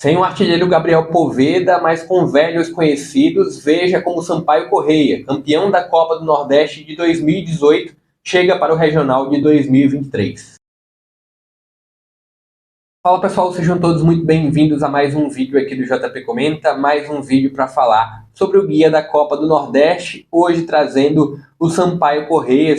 Sem o artilheiro Gabriel Poveda, mas com velhos conhecidos, veja como Sampaio Corrêa, campeão da Copa do Nordeste de 2018, chega para o Regional de 2023. Fala pessoal, sejam todos muito bem-vindos a mais um vídeo aqui do JP Comenta, mais um vídeo para falar sobre o guia da Copa do Nordeste, hoje trazendo o Sampaio Corrêa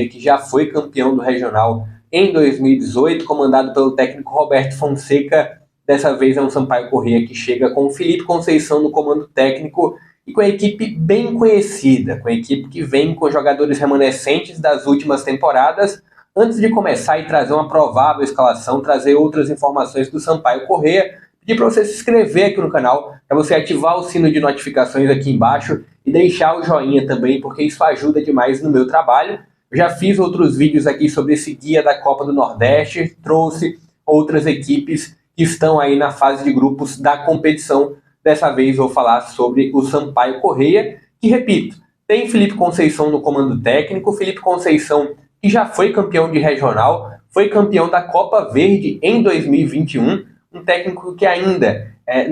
que já foi campeão do Regional em 2018, comandado pelo técnico Roberto Fonseca. Dessa vez é um Sampaio Corrêa que chega com o Felipe Conceição no comando técnico e com a equipe bem conhecida, com a equipe que vem com jogadores remanescentes das últimas temporadas. Antes de começar e trazer uma provável escalação, trazer outras informações do Sampaio Corrêa, pedir para você se inscrever aqui no canal, para você ativar o sino de notificações aqui embaixo e deixar o joinha também, porque isso ajuda demais no meu trabalho. Eu já fiz outros vídeos aqui sobre esse guia da Copa do Nordeste, trouxe outras equipes que estão aí na fase de grupos da competição. Dessa vez vou falar sobre o Sampaio Corrêa, que, repito, tem Felipe Conceição no comando técnico. Felipe Conceição, que já foi campeão de regional, foi campeão da Copa Verde em 2021, um técnico que ainda,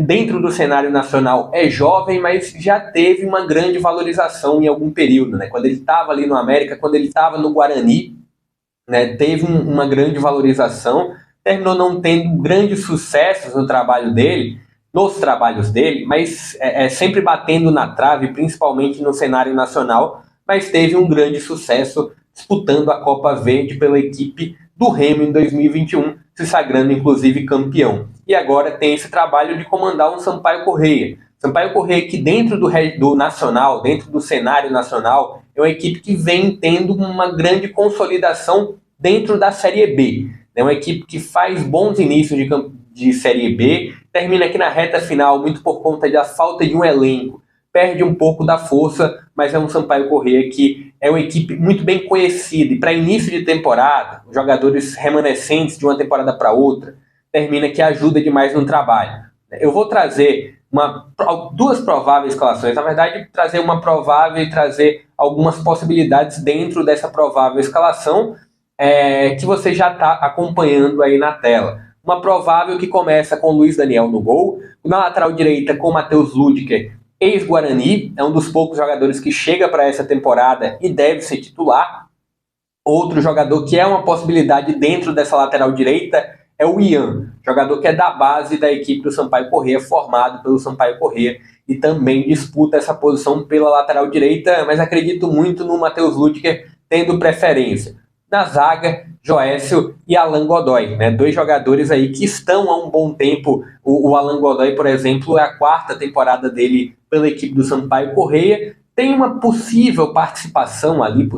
dentro do cenário nacional, é jovem, mas já teve uma grande valorização em algum período, né? Quando ele estava ali no América, quando ele estava no Guarani, né, teve uma grande valorização, terminou não tendo grandes sucessos nos trabalhos dele, mas sempre batendo na trave, principalmente no cenário nacional, mas teve um grande sucesso disputando a Copa Verde pela equipe do Remo em 2021, se sagrando inclusive campeão. E agora tem esse trabalho de comandar um Sampaio Corrêa. Sampaio Corrêa que dentro do nacional, dentro do cenário nacional, é uma equipe que vem tendo uma grande consolidação dentro da Série B. É uma equipe que faz bons inícios de Série B, termina aqui na reta final muito por conta da falta de um elenco, perde um pouco da força, mas é um Sampaio Corrêa que é uma equipe muito bem conhecida, e para início de temporada, jogadores remanescentes de uma temporada para outra, termina que ajuda demais no trabalho. Eu vou trazer duas prováveis escalações, na verdade trazer uma provável e trazer algumas possibilidades dentro dessa provável escalação, que você já está acompanhando aí na tela. Uma provável que começa com Luiz Daniel no gol, na lateral direita com Matheus Ludker, ex-Guarani, é um dos poucos jogadores que chega para essa temporada e deve ser titular. Outro jogador que é uma possibilidade dentro dessa lateral direita é o Ian, jogador que é da base da equipe do Sampaio Corrêa, formado pelo Sampaio Corrêa, e também disputa essa posição pela lateral direita, mas acredito muito no Matheus Ludker tendo preferência. Na zaga, Joécio e Alan Godoy, né? Dois jogadores aí que estão há um bom tempo. O Alan Godoy, por exemplo, é a quarta temporada dele pela equipe do Sampaio Corrêa. Tem uma possível participação ali,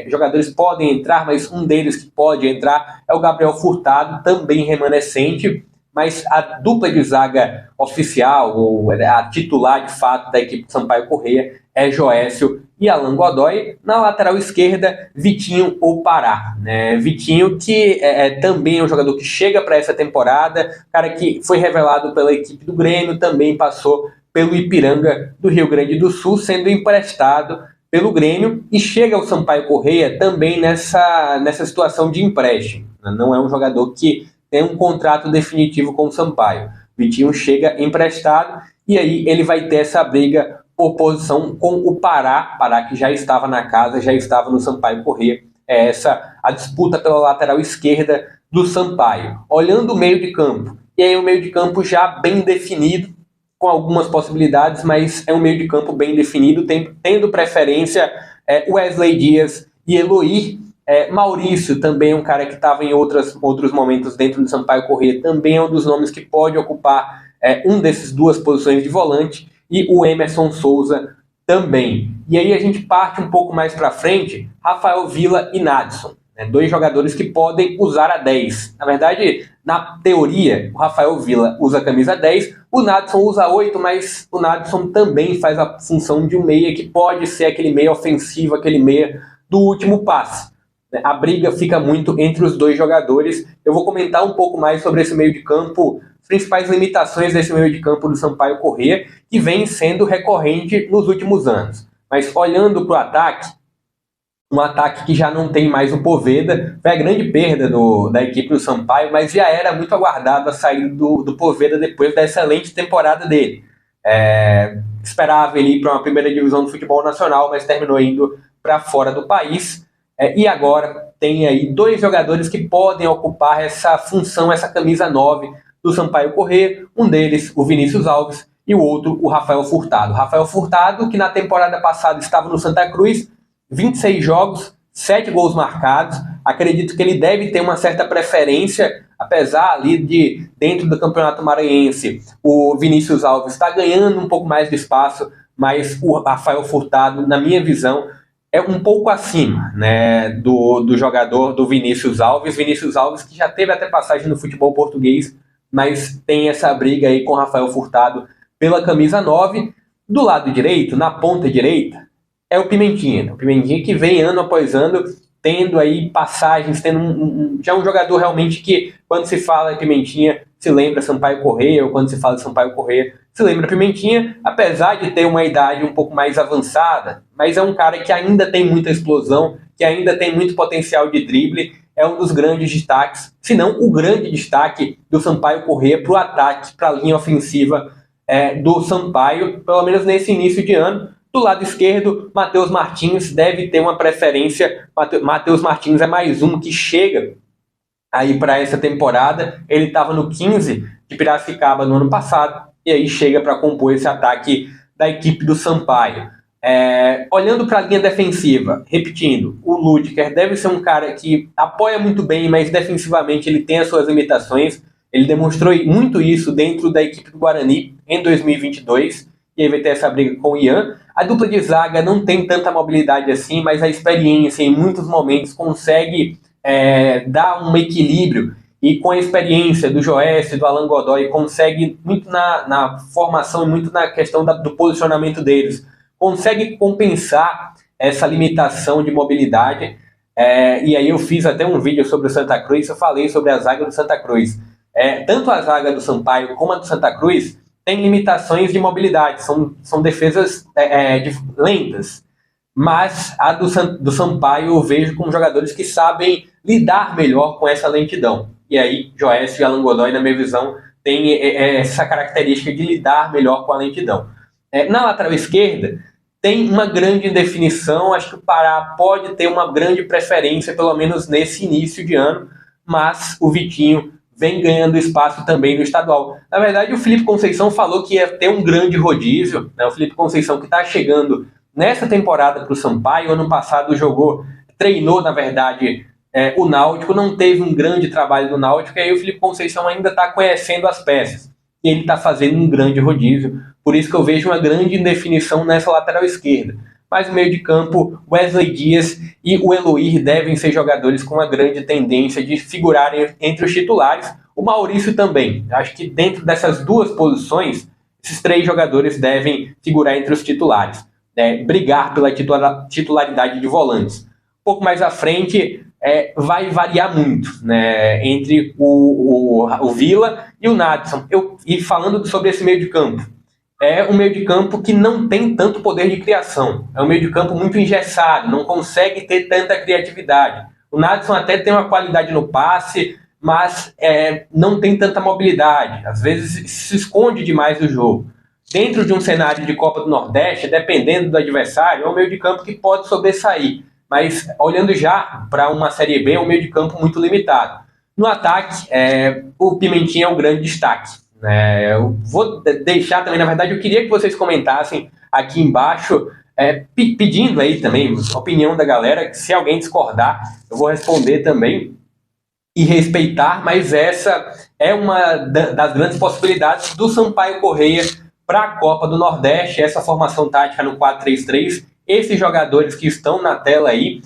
jogadores podem entrar, mas um deles que pode entrar é o Gabriel Furtado, também remanescente, mas a dupla de zaga oficial, ou a titular de fato da equipe do Sampaio Corrêa, é Joécio e Alan Godoy. Na lateral esquerda, Vitinho ou Pará, né? Vitinho que também é um jogador que chega para essa temporada, cara que foi revelado pela equipe do Grêmio, também passou pelo Ipiranga do Rio Grande do Sul, sendo emprestado pelo Grêmio e chega ao Sampaio Corrêa também nessa situação de empréstimo. Não é um jogador que tem um contrato definitivo com o Sampaio. Vitinho chega emprestado e aí ele vai ter essa briga por posição com o Pará que já estava na casa, já estava no Sampaio Corrêa. É essa a disputa pela lateral esquerda do Sampaio. Olhando o meio de campo, e aí o meio de campo já bem definido, com algumas possibilidades, mas é um meio de campo bem definido, tendo preferência Wesley Dias e Eloy. Maurício também é um cara que estava em outros momentos dentro do Sampaio Corrêa, também é um dos nomes que pode ocupar um dessas duas posições de volante, e o Emerson Souza também. E aí a gente parte um pouco mais para frente, Rafael Villa e Nadson, né? Dois jogadores que podem usar a 10. Na verdade, na teoria, o Rafael Villa usa a camisa 10, o Nadson usa 8, mas o Nadson também faz a função de um meia que pode ser aquele meia ofensivo, aquele meia do último passe. A briga fica muito entre os dois jogadores. Eu vou comentar um pouco mais sobre esse meio de campo, as principais limitações desse meio de campo do Sampaio Corrêa, que vem sendo recorrente nos últimos anos. Mas olhando para o ataque, um ataque que já não tem mais o Poveda. Foi a grande perda da equipe do Sampaio, mas já era muito aguardado a saída do Poveda depois da excelente temporada dele. Esperava ele ir para uma primeira divisão do futebol nacional, mas terminou indo para fora do país. E agora tem aí dois jogadores que podem ocupar essa função, essa camisa 9 do Sampaio Corrêa. Um deles, o Vinícius Alves, e o outro, o Rafael Furtado. Rafael Furtado, que na temporada passada estava no Santa Cruz, 26 jogos, 7 gols marcados. Acredito que ele deve ter uma certa preferência, apesar ali de, dentro do Campeonato Maranhense, o Vinícius Alves está ganhando um pouco mais de espaço, mas o Rafael Furtado, na minha visão, é um pouco acima, né, do jogador do Vinícius Alves. Vinícius Alves, que já teve até passagem no futebol português, mas tem essa briga aí com o Rafael Furtado pela camisa 9. Do lado direito, na ponta direita, é o Pimentinha. O Pimentinha que vem ano após ano tendo aí passagens, tendo já um jogador realmente que, quando se fala em Pimentinha, se lembra Sampaio Corrêa, ou quando se fala de Sampaio Corrêa, se lembra Pimentinha, apesar de ter uma idade um pouco mais avançada, mas é um cara que ainda tem muita explosão, que ainda tem muito potencial de drible, é um dos grandes destaques, se não o grande destaque do Sampaio Corrêa para o ataque, para a linha ofensiva do Sampaio, pelo menos nesse início de ano. Do lado esquerdo, Matheus Martins deve ter uma preferência. Matheus Martins é mais um que chega aí para essa temporada. Ele estava no 15 de Piracicaba no ano passado e aí chega para compor esse ataque da equipe do Sampaio. Olhando para a linha defensiva, repetindo, o Lüdker deve ser um cara que apoia muito bem, mas defensivamente ele tem as suas limitações. Ele demonstrou muito isso dentro da equipe do Guarani em 2022, e aí vai ter essa briga com o Ian. A dupla de zaga não tem tanta mobilidade assim, mas a experiência em muitos momentos consegue dar um equilíbrio, e com a experiência do Joécio e do Alan Godoy consegue, muito na formação e muito na questão do posicionamento deles, consegue compensar essa limitação de mobilidade. E aí eu fiz até um vídeo sobre o Santa Cruz, eu falei sobre a zaga do Santa Cruz. Tanto a zaga do Sampaio como a do Santa Cruz tem limitações de mobilidade, são defesas lentas, mas a do Sampaio eu vejo como jogadores que sabem lidar melhor com essa lentidão. E aí Joécio e Alan Godoy, na minha visão, têm essa característica de lidar melhor com a lentidão. Na lateral esquerda, tem uma grande indefinição. Acho que o Pará pode ter uma grande preferência, pelo menos nesse início de ano, mas o Vitinho vem ganhando espaço também no estadual. Na verdade, o Felipe Conceição falou que ia ter um grande rodízio, né? O Felipe Conceição, que está chegando nessa temporada para o Sampaio, ano passado treinou, na verdade, o Náutico, não teve um grande trabalho no Náutico, e aí o Felipe Conceição ainda está conhecendo as peças, e ele está fazendo um grande rodízio. Por isso que eu vejo uma grande indefinição nessa lateral esquerda. Mas no meio de campo, Wesley Dias e o Eloir devem ser jogadores com uma grande tendência de figurarem entre os titulares. O Maurício também. Acho que dentro dessas duas posições, esses três jogadores devem figurar entre os titulares, brigar pela titularidade de volantes. Um pouco mais à frente, vai variar muito, né, entre o Vila e o Nadson. E falando sobre esse meio de campo, é um meio de campo que não tem tanto poder de criação. É um meio de campo muito engessado, não consegue ter tanta criatividade. O Nadson até tem uma qualidade no passe, mas não tem tanta mobilidade. Às vezes se esconde demais do jogo. Dentro de um cenário de Copa do Nordeste, dependendo do adversário, é um meio de campo que pode sobressair. Mas olhando já para uma Série B, é um meio de campo muito limitado. No ataque, o Pimentinha é o grande destaque. Eu vou deixar também, na verdade, eu queria que vocês comentassem aqui embaixo, pedindo aí também a opinião da galera, que se alguém discordar, eu vou responder também e respeitar, mas essa é uma das grandes possibilidades do Sampaio Corrêa para a Copa do Nordeste, essa formação tática no 4-3-3, esses jogadores que estão na tela aí,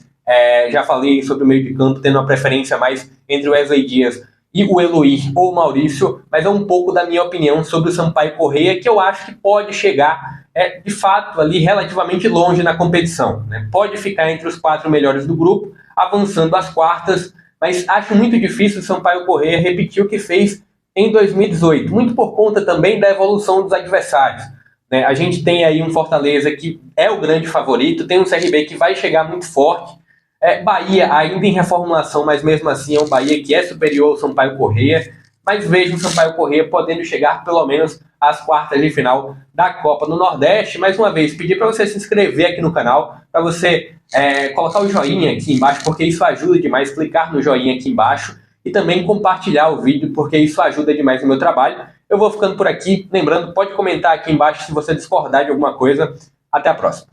já falei sobre o meio de campo, tendo uma preferência mais entre o Wesley Dias e o Eloir ou o Maurício, mas é um pouco da minha opinião sobre o Sampaio Corrêa, que eu acho que pode chegar, de fato, ali relativamente longe na competição, né? Pode ficar entre os 4 melhores do grupo, avançando às quartas, mas acho muito difícil o Sampaio Corrêa repetir o que fez em 2018, muito por conta também da evolução dos adversários, né? A gente tem aí um Fortaleza que é o grande favorito, tem um CRB que vai chegar muito forte, Bahia ainda em reformulação, mas mesmo assim é um Bahia que é superior ao Sampaio Corrêa, mas vejo o Sampaio Corrêa podendo chegar pelo menos às quartas de final da Copa do Nordeste. Mais uma vez, pedir para você se inscrever aqui no canal, para você colocar o joinha aqui embaixo, porque isso ajuda demais, clicar no joinha aqui embaixo e também compartilhar o vídeo, porque isso ajuda demais no meu trabalho. Eu vou ficando por aqui, lembrando, pode comentar aqui embaixo se você discordar de alguma coisa. Até a próxima.